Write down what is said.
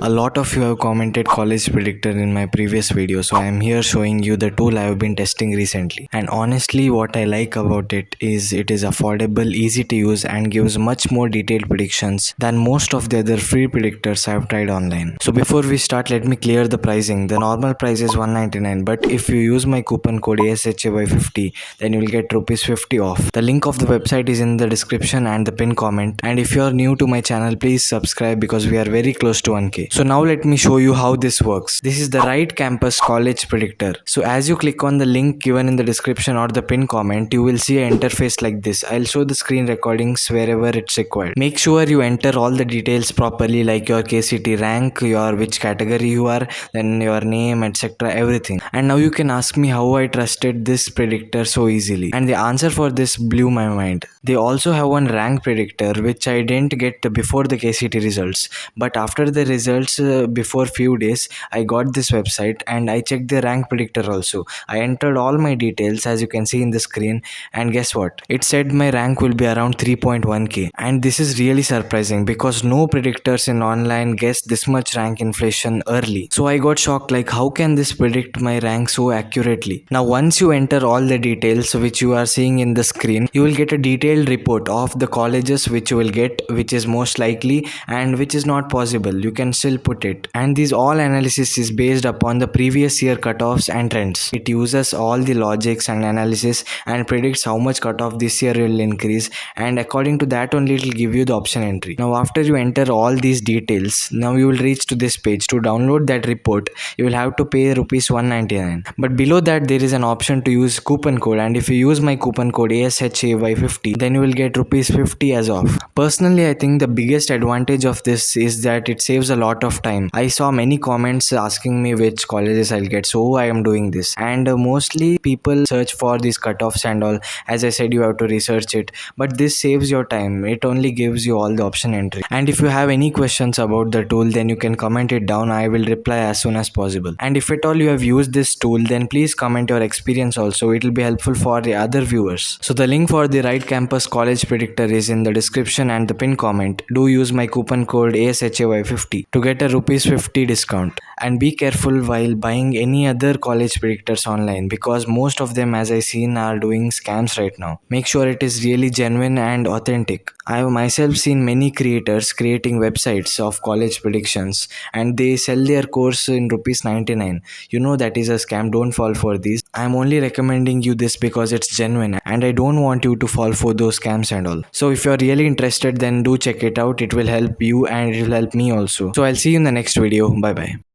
A lot of you have commented College Predictor in my previous video, so I am here showing you the tool I have been testing recently. And honestly, what I like about it is affordable, easy to use, and gives much more detailed predictions than most of the other free predictors I have tried online. So before we start, let me clear the pricing. The normal price is $199, but if you use my coupon code ASHAY50, then you will get rupees 50 off. The link of the website is in the description and the pinned comment. And if you are new to my channel, please subscribe because we are very close to 1K. So now let me show you how this works. This is the right campus college predictor. So as you click on the link given in the description or the pinned comment, you will see an interface like this. I'll show the screen recordings wherever it's required. Make sure you enter all the details properly, like your KCET rank, your which category you are, then your name, etc. everything. And now you can ask me how I trusted this predictor so easily. And the answer for this blew my mind. They also have one rank predictor which I didn't get before the KCET results, but after the results before few days I got this website and I checked the rank predictor also. I entered all my details as you can see in the screen, and guess what? It said my rank will be around 3.1k, and this is really surprising because no predictors in online guess this much rank inflation early. So I got shocked, like how can this predict my rank so accurately? Now once you enter all the details which you are seeing in the screen, you will get a detailed report of the colleges which you will get, which is most likely and which is not possible. You can still put it, and these all analysis is based upon the previous year cutoffs and trends. It uses all the logics and analysis and predicts how much cutoff this year will increase, and according to that only it will give you the option entry. Now after you enter all these details, now you will reach to this page. To download that report you will have to pay rupees 199, but below that there is an option to use coupon code, and if you use my coupon code ASHAY50, then you will get rupees 50 as off. Personally, I think the biggest advantage of this is that it saves a lot of time. I saw many comments asking me which colleges I'll get, so I am doing this. And mostly people search for these cutoffs and all. As I said, you have to research it, but this saves your time. It only gives you all the option entry. And if you have any questions about the tool, then you can comment it down. I will reply as soon as possible. And if at all you have used this tool, then please comment your experience also. It will be helpful for the other viewers. So the link for the right campus college predictor is in the description and the pinned comment. Do use my coupon code ASHAY50 to get a rupees 50 discount. And be careful while buying any other college predictors online, because most of them, as I seen, are doing scams right now. Make sure it is really genuine and authentic. I have myself seen many creators creating websites of college predictions and they sell their course in rupees 99. You know that is a scam. Don't fall for these. I am only recommending you this because it's genuine and I don't want you to fall for those scams and all. So if you're really interested, then do check it out. It will help you and it will help me also. So I'll see you in the next video. Bye bye.